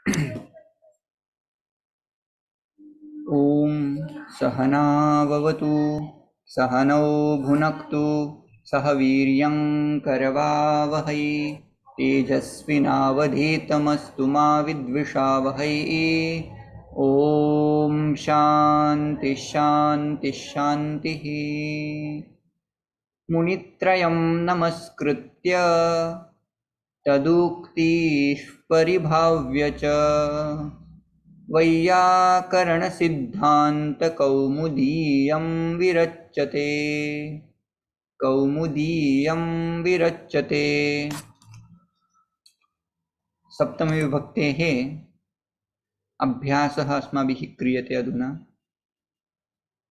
ॐ सहना भवतु सहनौ भुनक्तु सह वीर्यं करवावहै तेजस्विनावधीतमस्तु मा विद्विषावहै। ॐ शान्ति शान्ति शान्तिः। मुनित्रयं नमस्कृत्य तदुक्तिः परिभाव्य च वैयाकरणसिद्धान्तकौमुदीयं विरच्यते कौमुदीयं विरच्यते। सप्तमी विभक्तेः अभ्यासः अस्माभिः क्रियते अधुना।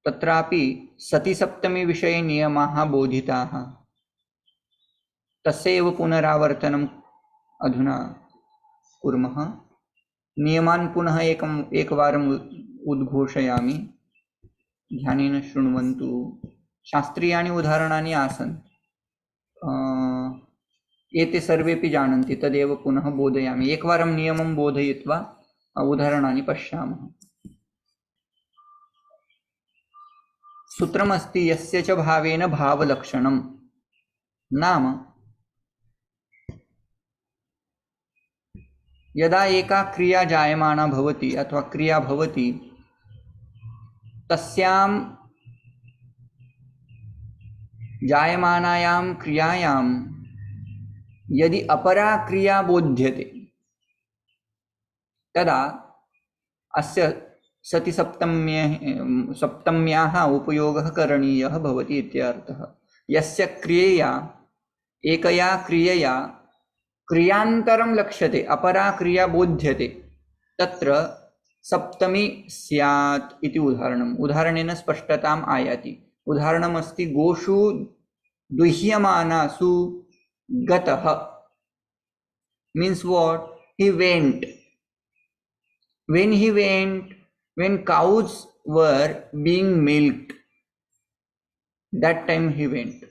तत्रापि सति सप्तमी विषये नियमाः बोधिताः, तस्यैव पुनरावर्तनम् अधुना कुर्मः। नियमान् पुनः एकवारम् उद्घोषयामि, ध्यानेन शृण्वन्तु। शास्त्रीयानि उदाहरणानि आसन्, एते सर्वेपि जानन्ति, तदेव पुनः बोधयामि। एकवारं नियमं बोधयित्वा उदाहरणानि पश्यामः। सूत्रमस्ति यस्य च भावेन भावलक्षणं, नाम यदा एका क्रिया जायमाना भवति अथवा क्रिया भवति, तस्यां जायमानायां क्रियायां यदि अपरा क्रिया बोध्यते तदा अस्य सति सप्तम्याः उपयोगः करणीयः भवति इत्यर्थः। यस्य क्रियया एकया क्रियया क्रियान्तरं लक्ष्यते, अपरा क्रिया बोध्यते, तत्र सप्तमी स्यात् इति उदाहरणम्। उदाहरणेन स्पष्टताम् आयाति। उदाहरणमस्ति गोषु दुह्यमानासु गतः, means what? He went. When he went, when cows were being milked, that time he went.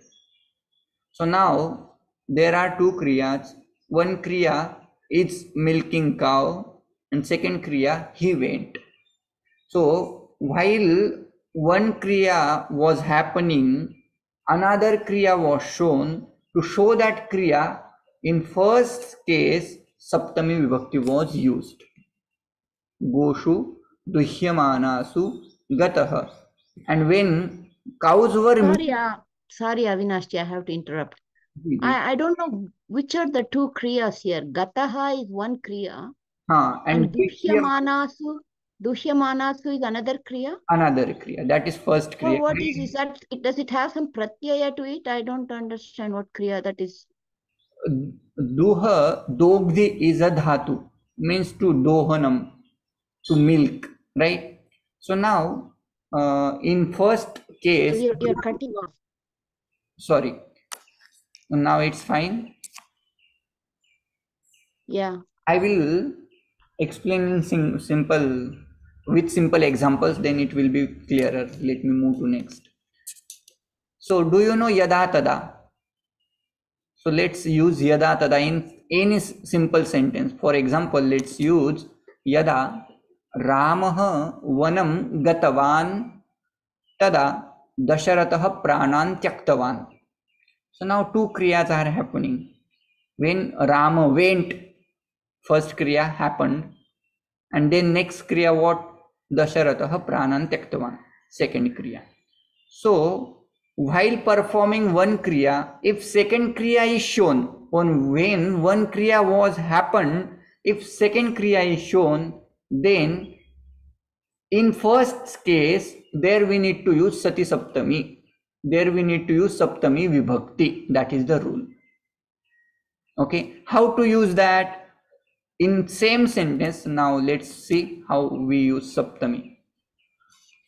So now there are two kriyas. One kriya is milking cow and second kriya he went. So while one kriya was happening, another kriya was shown to show that kriya. In first case saptami vibhakti was used. Goshu duhyamanasu gatah. And when cows were sorry Avinash, I have to interrupt. I don't know which are the two kriyas here. Gataha is one kriya, and duhyamanasu is another kriya. Another kriya, that is first kriya. So what is that? Does it have some pratyaya to it? I don't understand what kriya that is. Duha, dogdhi is a dhatu, means to dohanam, to milk, right? So now in first case, you're cutting off. Sorry, now it's fine. Yeah, I will explain in simple, with simple examples, then it will be clearer. Let me move to next. So do you know yada tada? So let's use yada tada in any simple sentence. For example, let's use yada Ramah vanam gatavan tada Dasharatah pranan tyaktavan. So now two kriyas are happening. When Rama went, first kriya happened, and then next kriya what? Dasharatah pranan tyaktavan, second kriya. So while performing one kriya, if second kriya is shown, when one kriya was happened, if second kriya is shown, then in first case there we need to use sati saptami, there we need to use saptami vibhakti. That is the rule. Okay, how to use that in same sentence? Now let's see how we use saptami.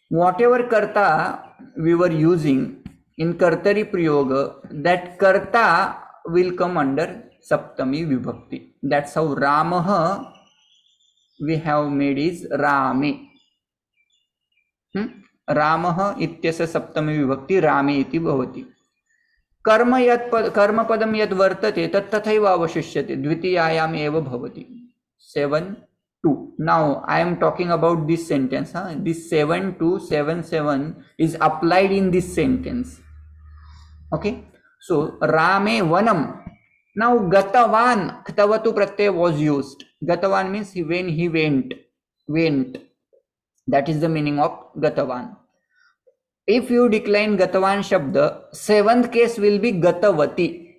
Whatever karta we were using in kartari prayoga, that karta will come under saptami vibhakti. That's how Ramah we have made is Rame. Ramah ityasya saptami vibhakti Rame iti bhavati. कर्मपदं यद् वर्तते तत् तथैव अवशिष्यते, द्वितीयायाम् एव भवति। 7 2. Now I am talking about this sentence. This 7277 is applied in this sentence. Okay. So Rame Vanam. Now Gatavan, Ktavatu Pratyay was used. Gatavan means when he went. That is the meaning of Gatavan. If you decline Gatavan Shabda, seventh case will be Gatavati.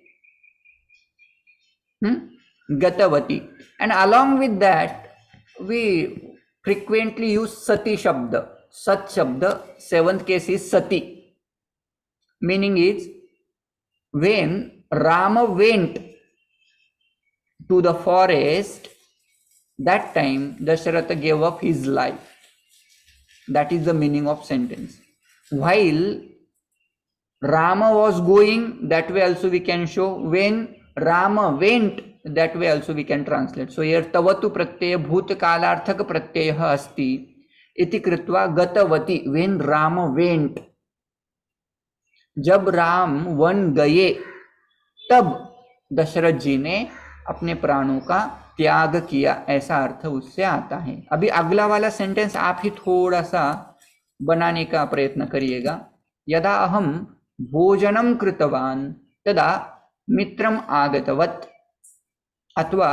Gatavati. And along with that, we frequently use Sati Shabda. Sat Shabda, seventh case is Sati. Meaning is, when Rama went to the forest, that time Dasharatha gave up his life. That is the meaning of sentence. While Rama was going, that way also we can show. When Rama went, that way also we can translate. So here tavatu pratyaya bhutkalarthak pratyayah asti iti kritva gatavati, when Rama went. जब Ram one गए तब दशरथ जी ने अपने प्राणों का त्याग किया, ऐसा अर्थ उससे आता है. अभी अगला वाला सेंटेंस आप ही थोड़ा सा बनाने का प्रयत्न करिएगा. यदा अहम भोजनम कृतवान तदा मित्रम आगतवत अथवा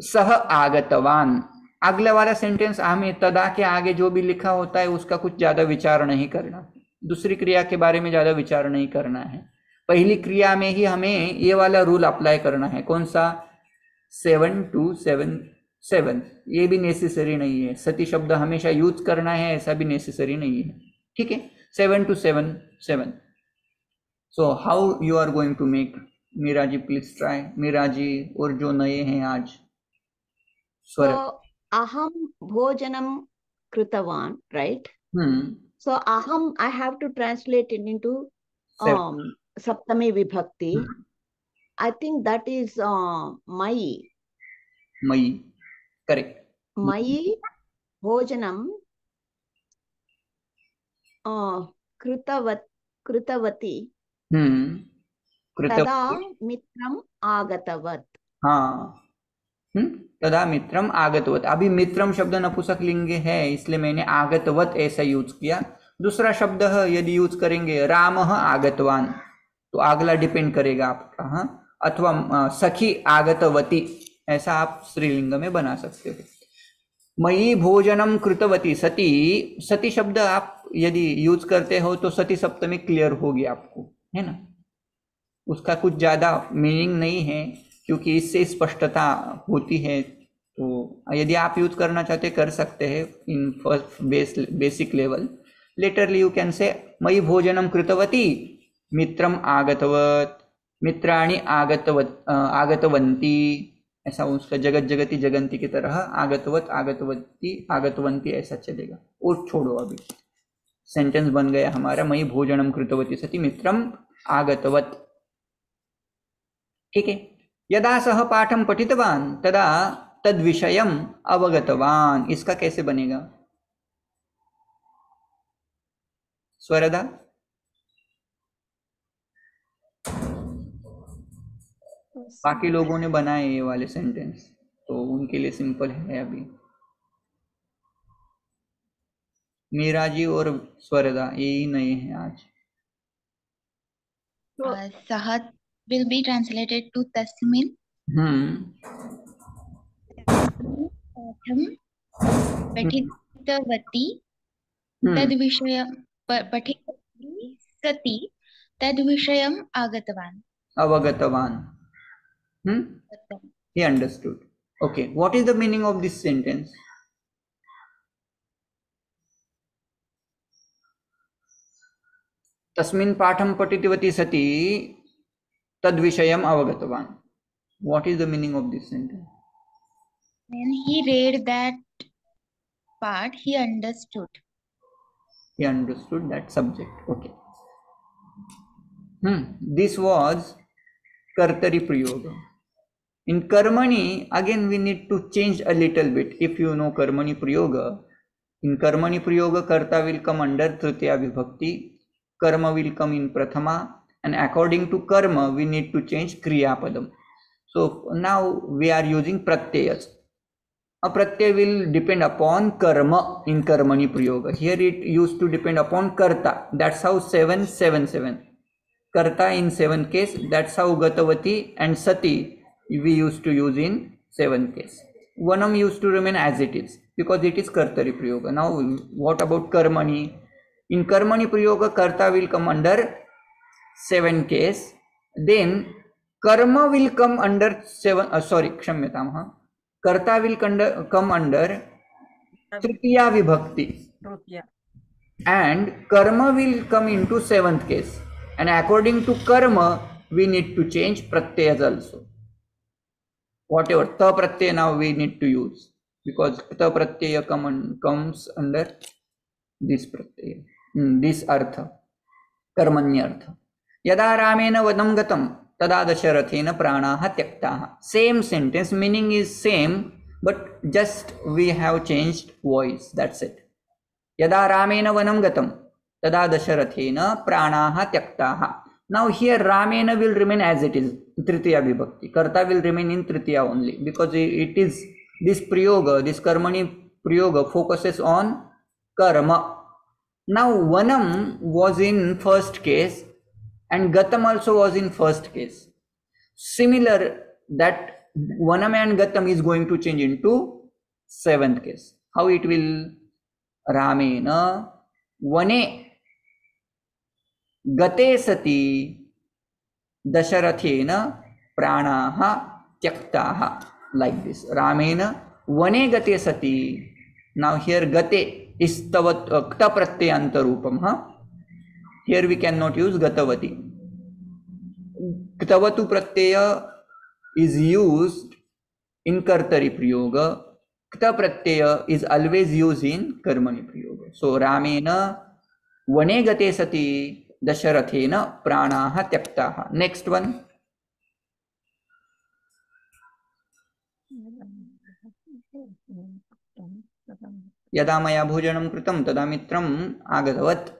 सह आगतवान. अगला वाला सेंटेंस हमें तदा के आगे जो भी लिखा होता है उसका कुछ ज्यादा विचार नहीं करना, दूसरी क्रिया के बारे में ज्यादा विचार नहीं करना है. पहली क्रिया में ही हमें ये वाला रूल अप्लाई करना है. कौन सा? 7277. ये भी नेसेसरी नहीं है. सती शब्द हमेशा यूज करना है ऐसा भी नेसेसरी नहीं है. ठीक है. 7277. So how you are going to make? Meera ji please try. Meera ji और जो नए हैं आज. स्वर. अहम भोजनम कृतवान, right? So aham, I have to translate it into Saptami Vibhakti. I think that is Mayi. Mayi, correct. Mayi Bhojanam Krutavati. Tada Mitram Agatavat. हाँ. तदा मित्रम आगतवत. अभी मित्रम शब्द नपुंसक लिंग है इसलिए मैंने आगतवत ऐसा यूज किया. दूसरा शब्द यदि यूज करेंगे राम आगतवान तो अगला डिपेंड करेगा आपका. अथवा सखी आगतवती, ऐसा आप स्त्रीलिंग में बना सकते हो. मयि भोजनम कृतवती. सती, सती शब्द आप यदि यूज करते हो तो सती सप्तमी क्लियर होगी आपको, है ना. उसका कुछ ज्यादा मीनिंग नहीं है क्योंकि इससे स्पष्टता होती है. तो यदि आप यूज करना चाहते कर सकते हैं in first basic level. Literally you can say मयि भोजनम कृतवती मित्रम आगतवत, मित्राणि आगतवंती, ऐसा उसका जगत जगती जगंती की तरह आगतवत आगतवती आगतवंती ऐसा चलेगा. और छोड़ो, अभी सेंटेंस बन गया हमारा मयि भोजनम कृतवती सती मित्रम आगतवत. ठीक है. यदा सह पाठम पठितवान तदा तद विषयम अवगतवान. इसका कैसे बनेगा स्वरदा? बाकी लोगों ने बनाए ये वाले सेंटेंस तो उनके लिए सिंपल है. अभी मीरा जी और स्वरदा यही नए हैं आज. सह will be translated to tasmin. Patham पठितवती तद विषयम पठितवती सती तद विषयम आगतवान. अवगतवान. He understood. Okay, what is the meaning of this sentence? तस्मिन् पाठम पठितवती सती तद विषयम अवगतवान. What is the meaning of this sentence? When he read that part, he understood. He understood that subject. Okay. This was Kartari Prayoga. In Karmani, again we need to change a little bit. If you know Karmani Prayoga, in Karmani Prayoga, Karta will come under Tritiya Vibhakti, Karma will come in Prathama, and according to Karma, we need to change Kriya Padam. So now we are using Pratyayas. Pratyaya will depend upon karma in karmani prayoga. Here it used to depend upon karta. That's how 777. Karta in 7 case. That's how gatavati and sati we used to use in 7 case. Vanam used to remain as it is because it is kartari prayoga. Now what about karmani? In karmani prayoga, karta will come under 7 case. Then karma will come under 7. Kshamyatam. Karta will come under tritiya vibhakti. And karma will come into 7th case. And according to karma, we need to change pratyayas also. Whatever ta pratyaya now we need to use, because ta pratyaya comes under this pratyaya, this artha, karmanya artha. Yada ramena vadam gatam tada dasharathena pranaha tyaktaha. Same sentence, meaning is same, but just we have changed voice. That's it. Yada ramena vanam gatam tada dasharathena pranaha tyaktaha. Now here ramena will remain as it is, tritiya vibhakti. Karta will remain in tritiya only, because it is this prayoga, this karmani prayoga focuses on karma. Now vanam was in first case and gatam also was in first case. Similar, that vanam and gatam is going to change into 7th case. How it will? Ramena vane gate sati dasharathena pranaha tyaktaha. Like this. Ramena vane gate sati. Now here gate is kta pratyanta roopam. Here we cannot use gatavati. Ktavatu pratyaya is used in kartari prayoga. Kta pratyaya is always used in karmani prayoga. So ramena vane gate sati dasharathena pranaha tyaktaha. Next one. Yada maya bhojanam kritam tada mitram agatavat.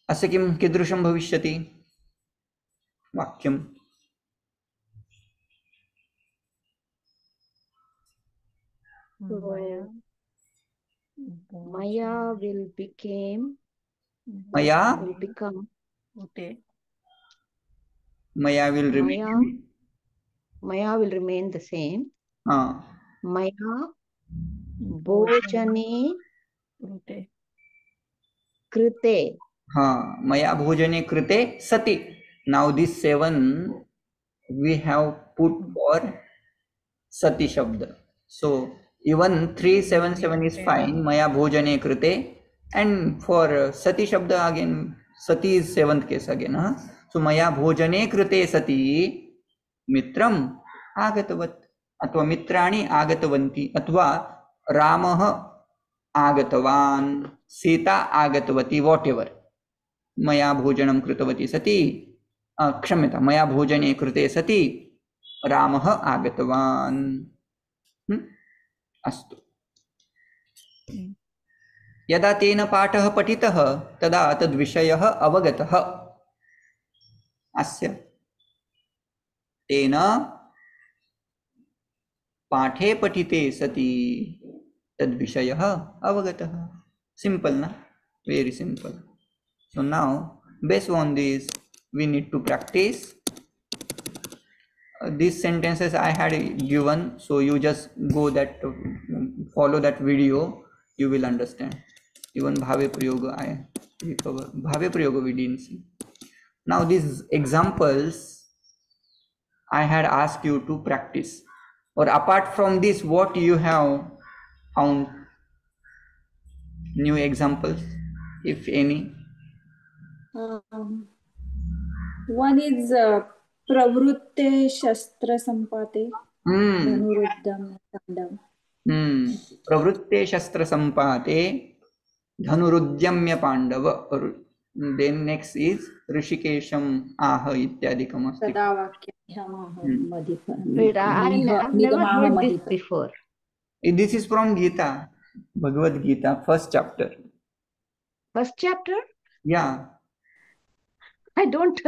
अस्य किं कीदृशं भविष्यति वाक्यम्? Maya will become. Maya will become. Maya will remain. Maya will remain the same. Maya bhojane krite. Maya bhojane krite sati. Now this 7 we have put for sati shabda. So even 377 is fine. Maya bhojane krite, and for sati shabda again, sati is 7th case again. So maya bhojane krite sati mitram agatavat, अथवा मित्राणि आगतवन्ति, अथवा रामः आगतवान्, सीता आगतवती, whatever. मया भोजनं कृतवती सति, क्षम्यतां, मया भोजने कृते सति रामः आगतवान्. अस्तु. यदा तेन पाठः पठितः तदा तद्विषयः अवगतः. अस्य तेन पाठे पठिते सति तद्विषयः अवगतः. Simple, na? Very simple. So now, based on this, we need to practice. These sentences I had given, so you just go that, follow that video, you will understand. Even bhave prayoga I recover. Bhave prayoga we didn't see. Now these examples I had asked you to practice. Or apart from this, what you have found? New examples, if any? One is pravrutte shastra sampate dhanuruddam pandam. Pravrutte shastra sampate dhanurudyamya pandava. Then next is rishikesham aha ityadikam asti. Tada vakyam madhipam. Wait, I've never heard this before. This is from Gita, Bhagavad Gita, first chapter. First chapter? Yeah. I don't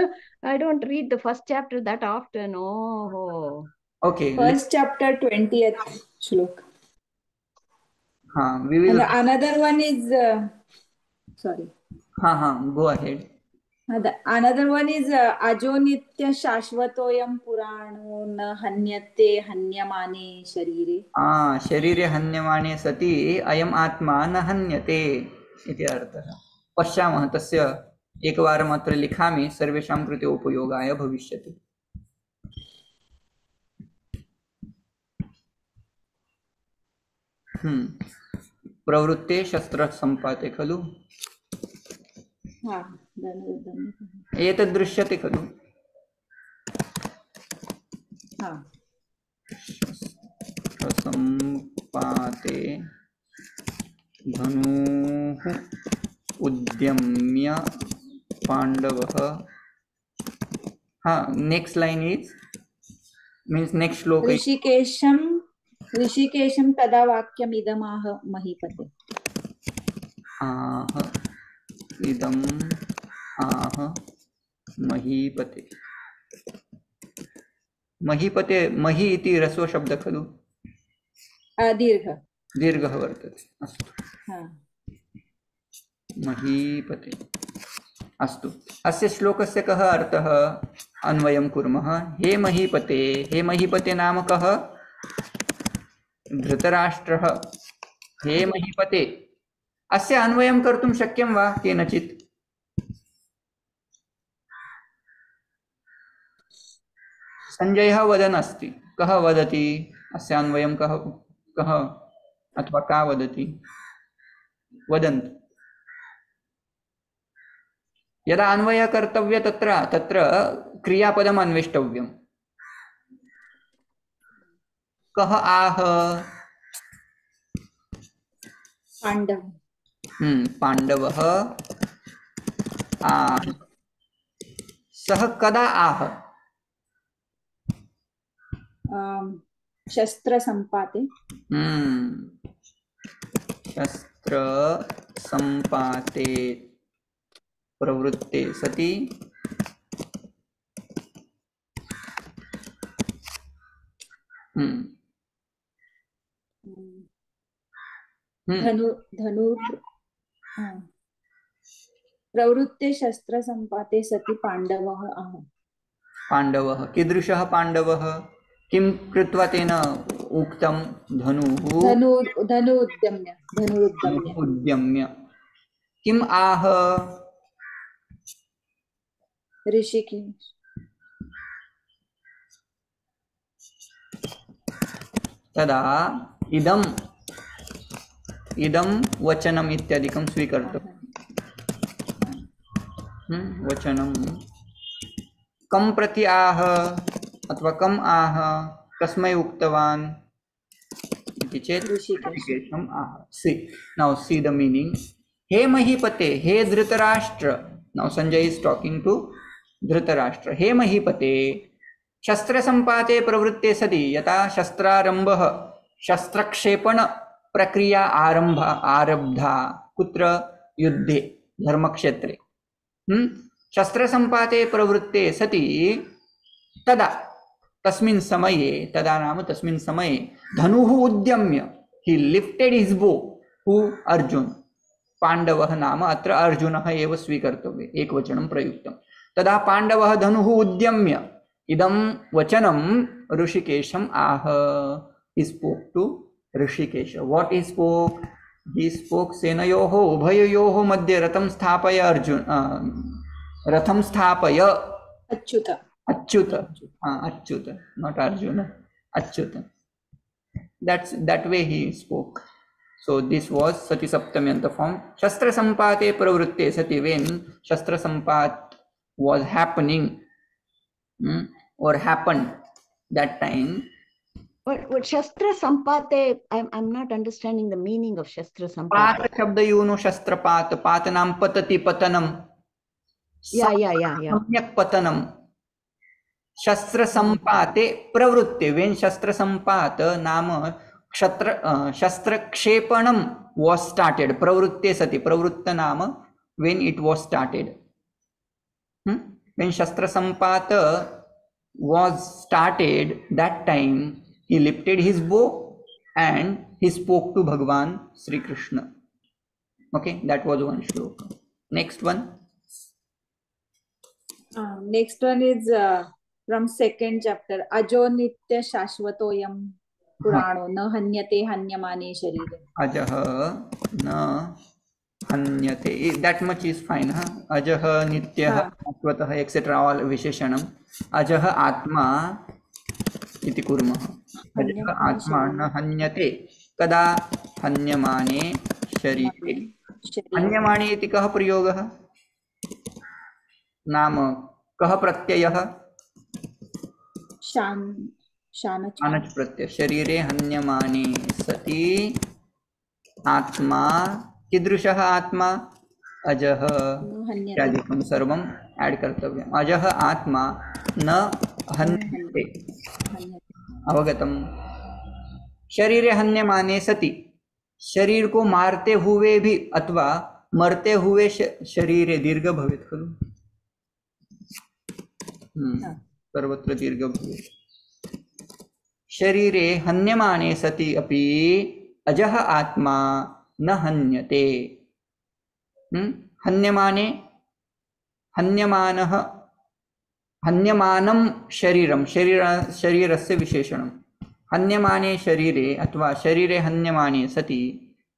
read the first chapter that often. Oh. Okay. First chapter, 20th shlok. We will. And another one is, sorry. Go ahead. Another one is ajonitya shashvatoyam purano na hanyate hanyamane sharire. शरीरे हन्यमाने सति अयम आत्मा न हन्यते इति अर्थः. पश्यामः तस्य एकवारम् अत्र लिखामि, सर्वेषां कृते उपयोगाय भविष्यति. प्रवृत्ते शस्त्र संपाते खलु. एतद् दृश्यते खलु. संपाते धनुः उद्यम्य पांडवः. Next line is means next shloka. ऋषिकेशं तदा वाक्यम् इदमाह महीपते. इदम् आह महीपते. महीपते, मही इति ह्रस्व शब्द खलु. दीर्घः वर्तते. अस्तु. महीपते. अस्तु. अस्य श्लोकस्य कः अर्थः अन्वयं कुर्मः. हे महीपते. हे महीपते नाम कः? धृतराष्ट्रः. हे महीपते. अस्य अन्वयं कर्तुं शक्यं वा केनचित्? संजयः वदन् अस्ति. कः वदति अस्य अन्वयं? कः अथवा का वदति? वदन्तु. यदा अन्वय कर्तव्य तत्र क्रियापदम् अन्वेष्टव्यम्. कः आह? पांडवः आह. सः कदा आह? शस्त्र संपाते. शस्त्र संपाते प्रवृत्ते सति प्रवृत्ते शस्त्र संपाते सति पांडवः आह. पांडवः. कीदृशः पांडवः? किं कृत्वा तेन उक्तं? धनुरुद्यम्य. किम् आह? ऋषिकेश. तदा इदं वचनम् इत्यादिकं स्वीकर्तव्यम्. वचनं कं प्रति आह अथवा कम् आह, कस्मै उक्तवान् इति चेत् ऋषिकेशम् आह. Now see the meaning. Hey महीपते. Hey Dhritarashtra. Now Sanjay is talking to Dhritarashtra. हे महीपते. शस्त्र संपाते प्रवृत्ते सति यथा शस्त्रारंभः, शस्त्रक्षेपण प्रक्रिया आरब्धा. कुत्र? युद्धे, धर्मक्षेत्रे. शस्त्र संपाते प्रवृत्ते सति तदा तस्मिन् समये, तदा नाम तस्मिन् समये, धनुः उद्यम्य, he lifted his bow. who? Arjun. पांडवः नाम अत्र अर्जुनः एव स्वीकर्तव्ये, एकवचनं प्रयुक्तं. तदा पांडवः धनुः उद्यम्य इदं वचनं ऋषिकेशम् आह. he spoke to Rishikesh. what he spoke? he spoke सेनयोः उभयोः मध्ये रथं स्थापय अर्जुन. रथं स्थापय. Achyut. Achyuta, not Arjuna. Achyuta. That way he spoke. So this was Sati Saptamyanta form. Shastra Sampate Pravrutte Sati, when Shastra Sampat was happening or happened that time. What Shastra Sampate, I'm not understanding the meaning of Shastra Sampate. Pat Shabda Yuno Shastra Pat, Patanam Patati Patanam. Yeah. Samyak Patanam. शस्त्र संपाते प्रवृत्ते. When शस्त्र संपात नाम शस्त्र क्षेपणम was started. प्रवृत्ते सति. प्रवृत्त नाम when it was started. When शस्त्र संपात was started, that time he lifted his bow and he spoke to Bhagwan Sri Krishna. Okay, that was one shloka. Next one. Next one is from second chapter. Ajo nitya shashvatoyam purano na hanyate hanyamane sharire. Ajah na hanyate. That much is fine. Ajah nityah shashvatah etc. all visheshanam. Ajah atma iti kurmah. Ajah atma na hanyate kada hanyamane sharire. हन्यमाने इति कः प्रयोगः? नाम कः प्रत्ययः? शानच् प्रत्यय. शरीरे हन्यमाने सति आत्मा कीदृशः आत्मा? अजः इत्यादिकं सर्वं ऐड कर्तव्यम्. अजः आत्मा न हन्यते. अवगतम्? शरीरे हन्यमाने सति, शरीर को मारते हुए भी अथवा मरते हुए शरीरे दीर्घ भवेत् खलु. सर्वत्र दीर्घ भवेत्. शरीरे हन्यमाने सति अपि अजः आत्मा न हन्यते. हन्यमाने हन्यमानः हन्यमानं शरीरं शरीरस्य विशेषणं. हन्यमाने शरीरे अथवा शरीरे हन्यमाने सति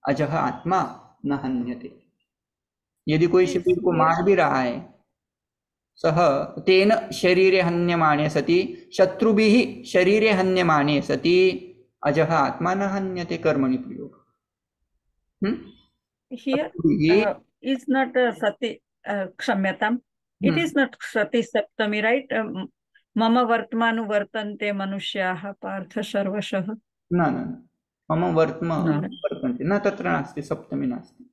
अजः आत्मा न हन्यते. यदि कोई शरीर को मार भी रहा है, सह तेन शरीरे हन्यमाने सति शत्रुभिः शरीरे हन्यमाने सति अजः आत्मा न हन्यते. कर्मणि प्रयोग. Here is not sati kshamyatam. It is not sati saptami, right? Mama vartmanu vartante manushyaah partha sarvashah. न मम वर्तमान वर्तन्ते न, तत्र नास्ति, सप्तमी नास्ति.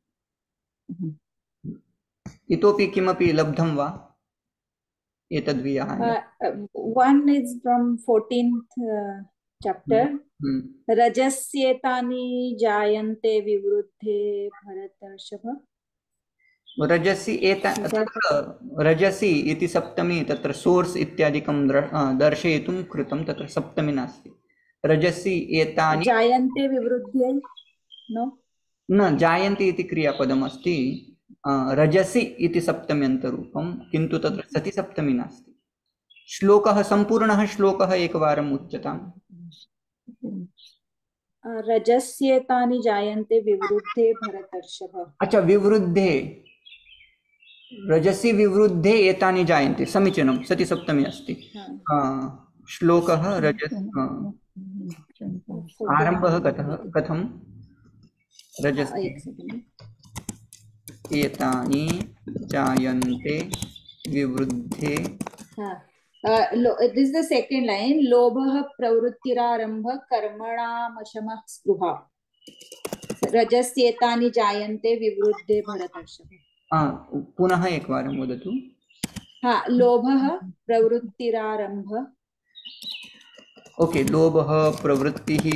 इतोपि किमपि लब्धं वा एतद्विहाय? One is from 14th chapter. रजस्येतानि जायन्ते विवृद्धे भरतर्षभ. रजसी एता रजसी इति सप्तमी तत्र सोर्स इत्यादिकं दर्शयितुं कृतं. तत्र सप्तमी नास्ति. रजसी एतानि जायन्ते विवृद्धे न जायन्ते इति क्रियापदम् अस्ति. रजसी इति सप्तम्यन्तरूपं, किन्तु तत्र सति सप्तमी नास्ति. श्लोकः सम्पूर्णः श्लोकः एकवारम् उच्यताम्. रजस्येतानि जायन्ते विवृद्धे भरतर्षभ. अच्छा, विवृद्धे, रजसी विवृद्धे एतानि जायन्ते, समीचीनं. सति सप्तमी अस्ति. श्लोकः रजस आरम्भः कथं? रजसी एतानि जायन्ते विवृद्धे. This is the second line. लोभः प्रवृत्तिरारम्भः कर्मणामशमः स्पृहा. रजस्येतानि जायन्ते विवृद्धे भरतर्षभ. पुनः एकवारं वदतु. लोभः प्रवृत्तिरारम्भः. ओके, लोभः प्रवृत्तिः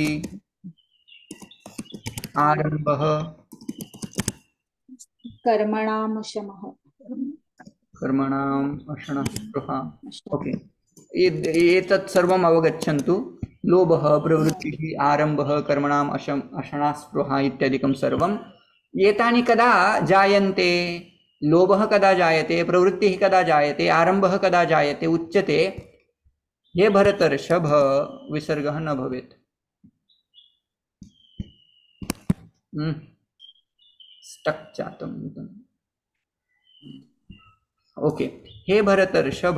आरम्भः कर्मणामशमः स्पृहा. ओके, एतत् सर्वम् अवगच्छन्तु. लोभः प्रवृत्तिः आरम्भः कर्मणाम् अशना स्पृहा इत्यादिकं सर्वम्. एतानि कदा जायन्ते? लोभः कदा जायते? प्रवृत्तिः कदा जायते? आरम्भः कदा जायते? उच्यते हे भरतर्षभ विसर्गः न भवेत्. स्टक जातम्. ओके, हे भरतर्षभ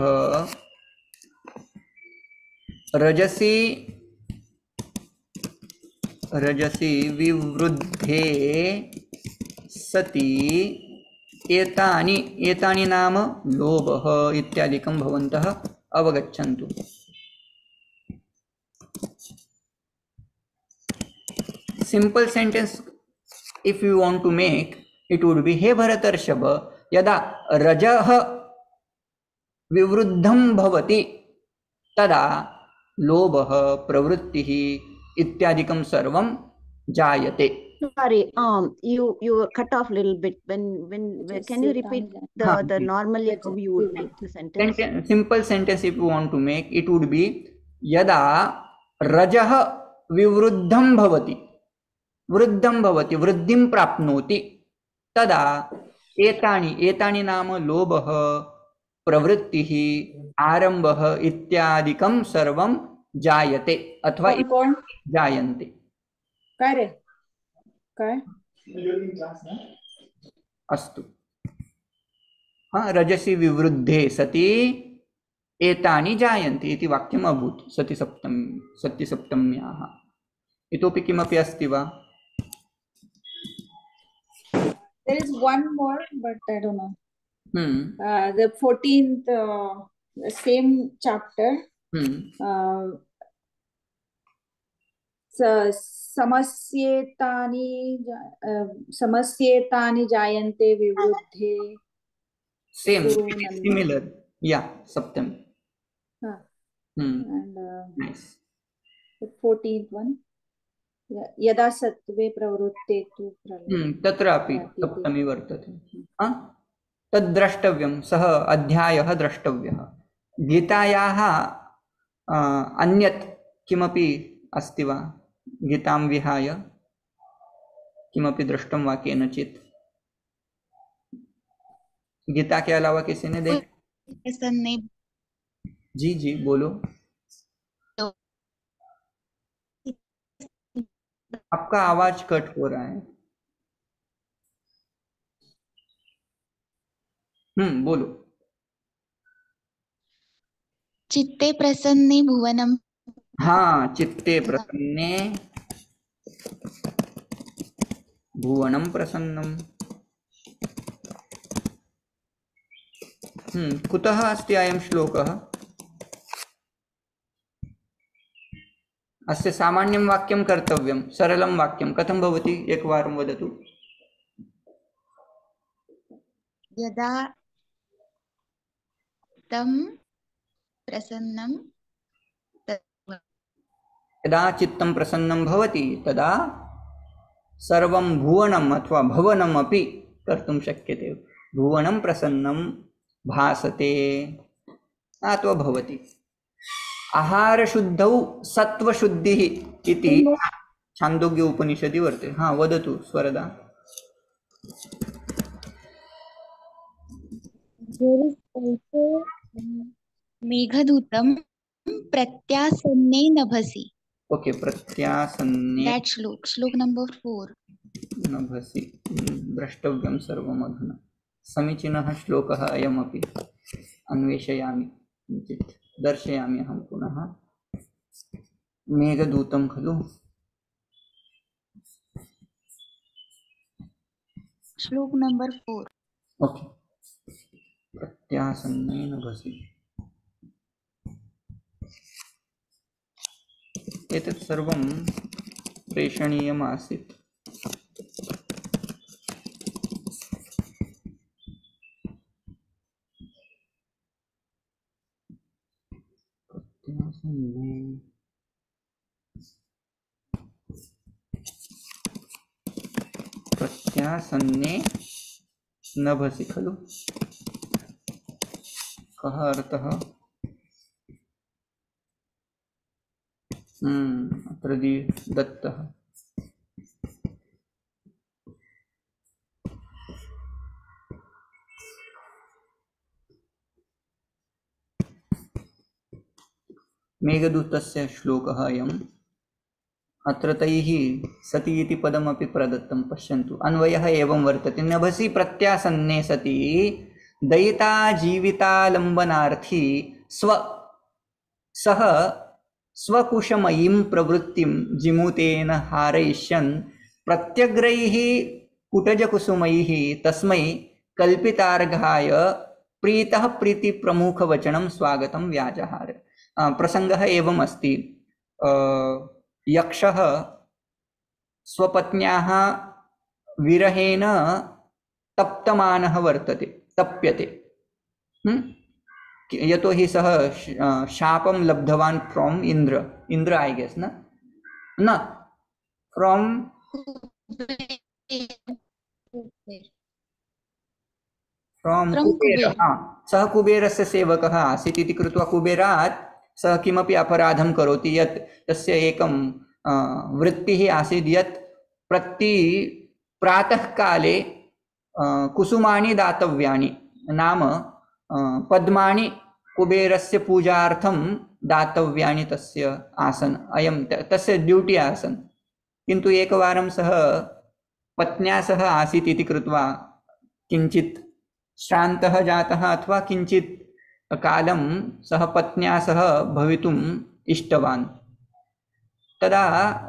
रजसी विवृद्धे सति एतानि नाम लोभः इत्यादिकं भवन्तः अवगच्छन्तु. Simple sentence if you want to make, it would be हे भरतर्षभ यदा रजः विवृद्धं भवति तदा लोभः प्रवृत्तिः इत्यादिकं सर्वं जायते. Sorry, you cut off a little bit. When can you repeat the normally how you would make the sentence? Simple sentence if you want to make, it would be yada rajah विवृद्धं भवति वृद्धिं प्राप्नोति तदा एतानि नाम लोभः प्रवृत्तिः आरंभः इत्यादिकं सर्वं जायते अथवा जायन्ते. काय रे काय अस्तु. रजसि विवृद्धे सति एतानि जायन्ते इति वाक्यम् अभूत् सतिसप्तम्याः. इतोपि किमपि अस्ति वा? There is one more, but I don't know. The 14th, same chapter. समस्येतानि जायन्ते विवृद्धे. Same, similar. Yeah, Saptam. And nice. The 14th one. यदा सत्त्वे प्रवृत्ते तु तत्रापि सप्तमी वर्तते. तद् द्रष्टव्यं, सः अध्यायः द्रष्टव्यः. गीतायाः अन्यत् किमपि अस्ति वा? गीतां विहाय किमपि दृष्टं वा केनचित्? गीता के अलावा किसी ने देखा? जी बोलो. आपका आवाज कट हो रहा है. बोलो. चित्ते प्रसन्ने भुवनम. हाँ, चित्ते प्रसन्ने भुवनम प्रसन्नम. कुतः अस्ति अयं श्लोकः? अस्य सामान्यं वाक्यं कर्तव्यं, सरलं वाक्यं कथं भवति एकवारं वदतु. यदा तं प्रसन्नं यदा चित्तं प्रसन्नं भवति तदा सर्वं भुवनम् अथवा भवनम् अपि कर्तुं शक्यते. भुवनं प्रसन्नं भासते अथवा भवति. आहार शुद्धौ सत्व शुद्धिः इति छान्दोग्य उपनिषदि वर्तते. हाँ, वदतु स्वरदा. मेघदूतं प्रत्यासन्ने नभसि. ओके, प्रत्यासन्ने. That श्लोक number 4. नभसि द्रष्टव्यं सर्वम् अधुना. समीचीनः श्लोकः अयमपि. अन्वेषयामि, किञ्चित् दर्शयामि अहं पुनः. मेघदूतं खलु? श्लोक number 4. ओके. प्रत्यासन्ने नभसि. एतत् सर्वं प्रेषणीयमासीत्. प्रत्यासन्ने नभसि खलु? कः अर्थः? अत्र दत्तः. मेघदूतस्य श्लोकः अयम्. अत्र तैः सति इति पदमपि प्रदत्तं. पश्यन्तु, अन्वयः एवं वर्तते. नभसि प्रत्यासन्ने सति दयिता जीवितालम्बनार्थी सः स्वकुशमयीं प्रवृत्तिं जिमुतेन हारयिष्यन् प्रत्यग्रैः कुटजकुसुमैः तस्मै कल्पितार्घाय प्रीतः प्रीतिप्रमुखवचनं स्वागतं व्याजहार. प्रसङ्गः एवम् अस्ति. यक्षः स्वपत्न्याः विरहेण तप्तमानः वर्तते, तप्यते. यतो हि सः शापं लब्धवान् फ्रॉम इंद्र. आई गेस न from from From Kuber, Kuber. सः कुबेरस्य सेवकः आसीत् इति कृत्वा कुबेरात् सः किमपि अपराधं करोति यत् तस्य एकं वृत्तिः आसीत् यत् प्रति प्रातःकाले कुसुमानि दातव्यानि, नाम पद्मानि कुबेरस्य पूजार्थं दातव्यानि तस्य आसन्, अयं तस्य ड्यूटी आसन्। किन्तु एकवारं सः पत्न्या सह आसीत् इति कृत्वा किञ्चित् श्रान्तः जातः अथवा किञ्चित् कालं सः पत्न्या सह भवितुम् इष्टवान्। तदा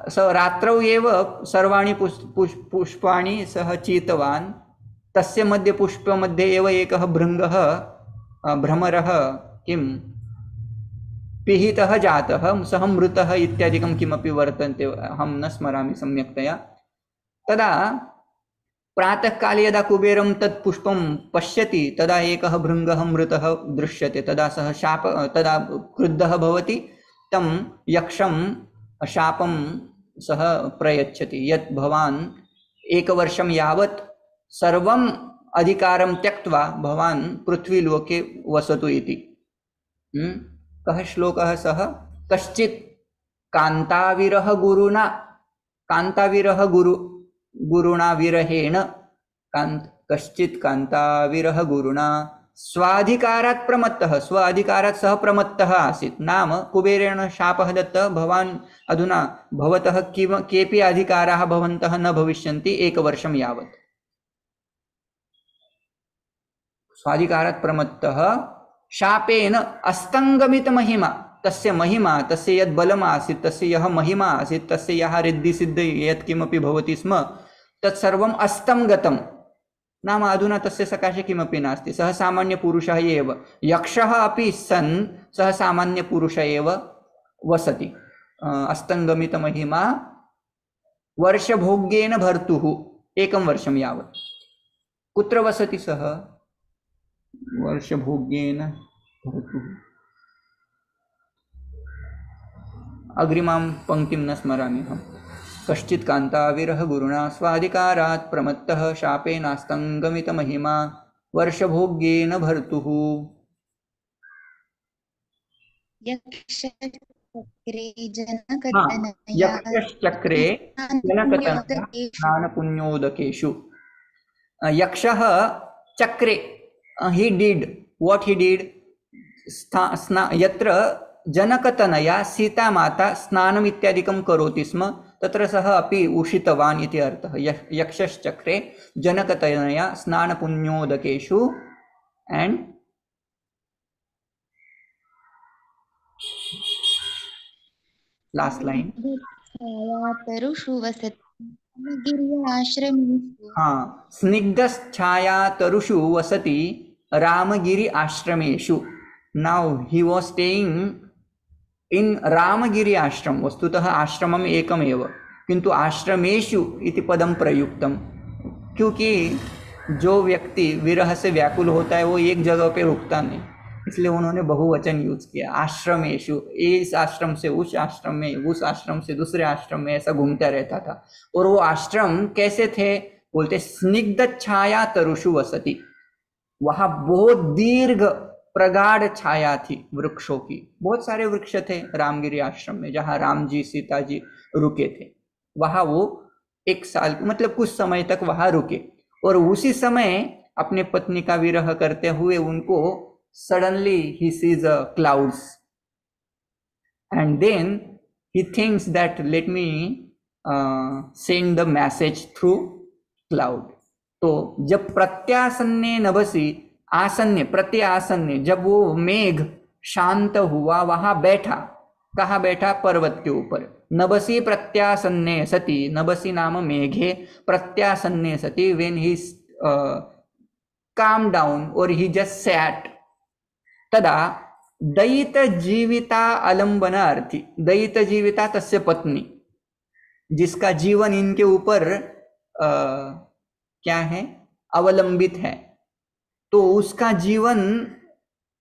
सः रात्रौ एव सर्वाणि पुष्पाणि सः चीतवान्। तस्य मध्ये पुष्पमध्ये एव एकः भृङ्गः भ्रमरः किं पिहितः जातः, सः मृतः इत्यादिकं किमपि वर्तन्ते, अहं न स्मरामि सम्यक्तया। तदा प्रातःकाले यदा कुबेरं तत् पुष्पं पश्यति तदा एकः भृङ्गः मृतः दृश्यते। तदा सः तदा क्रुद्धः भवति, तं यक्षं शापं सः प्रयच्छति यत् भवान् एकवर्षं यावत् सर्वम् अधिकारं त्यक्त्वा भवान् पृथ्वीलोके वसतु इति। कः श्लोकः सः? कश्चित् कान्ताविरह गुरुणा, कान्ताविरह गुरुणा विरहेण, कश्चित् कान्ताविरह गुरुणा स्वाधिकारात् प्रमत्तः, स्व अधिकारात् सः प्रमत्तः आसीत्। नाम कुबेरेण शापः दत्तः, भवान् अधुना भवतः केऽपि अधिकाराः भवन्तः न भविष्यन्ति एकवर्षं यावत्। स्वाधिकारात् प्रमत्तः शापेन अस्तङ्गमित महिमा, तस्य महिमा, तस्य यद् बलम् आसीत्, तस्य यः महिमा आसीत्, तस्य यः रिद्धिसिद्धि यत् किमपि भवति स्म तत्सर्वम् अस्तं गतं। नाम अधुना तस्य सकाशे किमपि नास्ति, सः सामान्यपुरुषः एव। यक्षः अपि सन् सः सामान्यपुरुषः एव वसति। अस्तङ्गमितमहिमा वर्षभोग्येन भर्तुः, एकं वर्षं यावत्। कुत्र वसति सः? वर्षभोग्येन भर्तुः। अग्रिमां पङ्क्तिं न स्मरामि अहम्। कश्चित् कान्ताविरह गुरुणा स्वाधिकारात् प्रमत्तः शापेनास्तङ्गमितमहिमा वर्षभोग्येन भर्तुः। यक्षश्चक्रे जनकतनया स्नानपुण्योदकेषु। यक्षः चक्रे, he did what he did, यत्र जनकतनया सीता माता स्नानम् इत्यादिकं करोति स्म तत्र सः अपि उषितवान् इति अर्थः। यक्षश्चक्रे जनकतनया स्नानपुण्योदकेषु। एंड लास्ट लाइन, हाँ, स्निग्धछायातरुषु वसति रामगिरि आश्रमेषु। Now he was staying in Ramagiri ashram. वस्तुतः आश्रमम् एकमेव, किंतु आश्रमेषु इति पदं प्रयुक्तम, क्योंकि जो व्यक्ति विरह से व्याकुल होता है वो एक जगह पे रुकता नहीं, इसलिए उन्होंने बहुवचन यूज किया। आश्रमेषु, इस आश्रम से उस आश्रम में, उस आश्रम से दूसरे आश्रम में, ऐसा घूमता रहता था। और वो आश्रम कैसे थे? बोलते स्निग्ध छाया तरुषु वसति। वहां बहुत दीर्घ प्रगाढ़ छाया थी वृक्षों की, बहुत सारे वृक्ष थे रामगिरी आश्रम में, जहाँ राम जी सीता जी रुके थे। वहां वो एक साल, मतलब कुछ समय तक वहां रुके। और उसी समय अपने पत्नी का विरह करते हुए उनको suddenly he sees a clouds and then he thinks that let me send the message through cloud. तो जब प्रत्यासन्ने नभसि, आसन्ने प्रत्यासन्ने, जब वो मेघ शांत हुआ वहां बैठा। कहाँ बैठा? पर्वत के ऊपर। नभसि प्रत्यासन्ने सति, नभसि नाम मेघे, प्रत्यासन्ने सति, when he calmed down or he just sat, तदा दयित जीविता अलंबनार्थी, दयित जीविता तस्य पत्नी, जिसका जीवन इनके ऊपर क्या है? अवलंबित है। तो उसका जीवन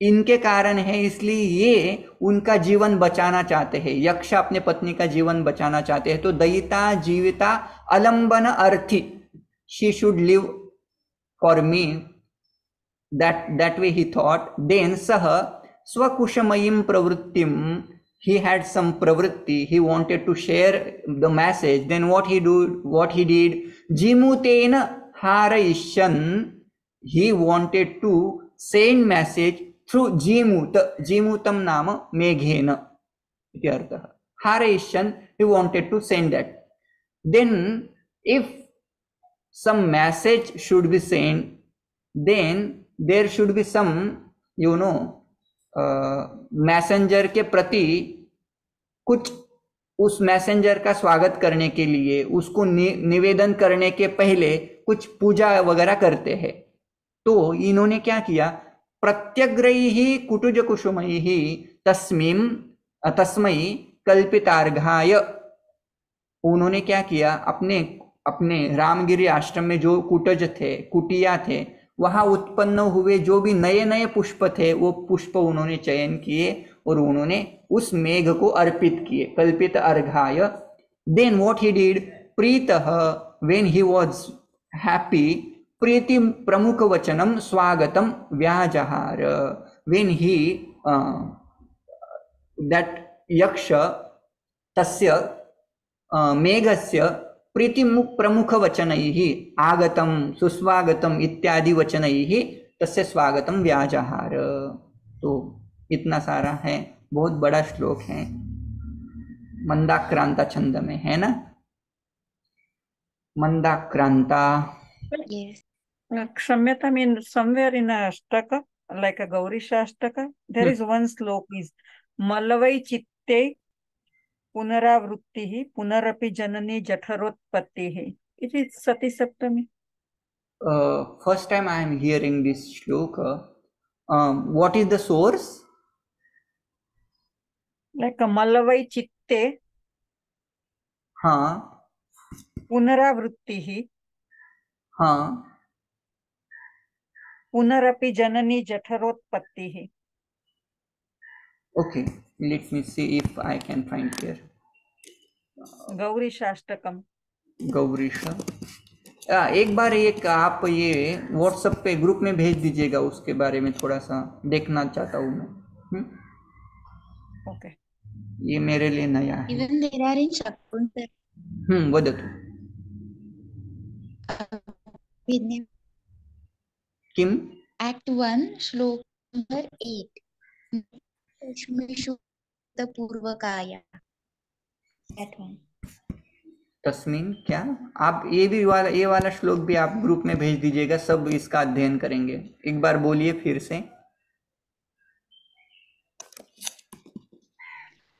इनके कारण है, इसलिए ये उनका जीवन बचाना चाहते हैं। यक्ष अपने पत्नी का जीवन बचाना चाहते हैं। तो दयिता जीविता अलंबन अर्थी, she should live for me, that way he thought. Then सह स्वकुशमयीं प्रवृत्तिं, he had some pravritti, he wanted to share the message. Then what he did, jimutena harayishan, he wanted to send message through jimutam nama meghena इति अर्थः। harayishan, he wanted to send that. Then if some message should be sent, then there should be some, messenger के प्रति कुछ, उस messenger का स्वागत करने के लिए, उसको निवेदन करने के पहले कुछ पूजा वगैरह करते हैं। तो इन्होंने क्या किया, प्रत्यग्रैः कुटुज कुसुमैः तस्मै कल्पितार्घाय, उन्होंने क्या किया, अपने रामगिरी आश्रम में जो कुटज थे, कुटिया थे, वहां उत्पन्न हुए जो भी नए नए पुष्प थे, वो पुष्प उन्होंने चयन किए और उन्होंने उस मेघ को अर्पित किए, कल्पित अर्घाय। देन व्हाट ही डिड, प्रीतः, व्हेन ही वाज हैप्पी, प्रीति प्रमुख वचनम स्वागतम व्याजहार, व्हेन ही दैट यक्ष तस्य मेघस्य प्रीति प्रमुख वचनैः आगतम सुस्वागतम इत्यादि वचनैः तस्य स्वागतम व्याजहार। तो इतना सारा है, बहुत बड़ा श्लोक है, मंदाक्रांता छंद में है ना, Mandakranta. Yes. Kshamyata means somewhere in a Ashtaka, like a Gaurisha Ashtaka, there is one sloka is Malavai chitte पुनरावृत्ति पुनरपि जननी जठरोत्पत्ति। It is Sati Saptami. First time I am hearing this shloka. What is the source? Like a Malavai chitte पुनरावृत्ति पुनरपि जननी जठरोत्पत्ति। Okay, let me see if I can find here. Gauri शाष्टकम, गौरीशा। एक बार एक आप ये WhatsApp पे group में भेज दीजिएगा, उसके बारे में थोड़ा सा देखना चाहता हूँ मैं। ओके, ये मेरे लिए नया है। Even there are in Shakuntar. वदतु किम? Act 1, श्लोक नंबर 8. पूर्वकाया। That one. तस्मीन क्या? आप ये वाला श्लोक भी आप ग्रुप में भेज दीजिएगा, सब इसका अध्ययन करेंगे। एक बार बोलिए फिर से।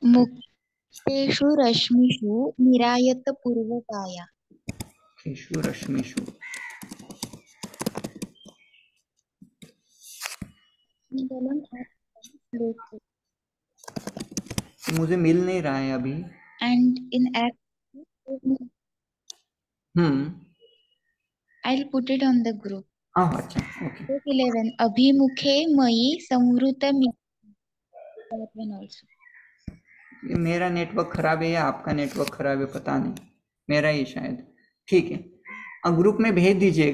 मुक्तेषु रश्मिषु निरायत पूर्वकाया। मुक्तेषु रश्मिषु, मुझे मिल नहीं रहा है अभी। And in act I'll put it on the group. अच्छा, ओके। 11 अभिमुखे मयि संवृतमि। That one also. ये मेरा नेटवर्क खराब है या आपका नेटवर्क खराब है, पता नहीं, मेरा ही शायद। ठीक है, ग्रुप में भेज दीजिएगा।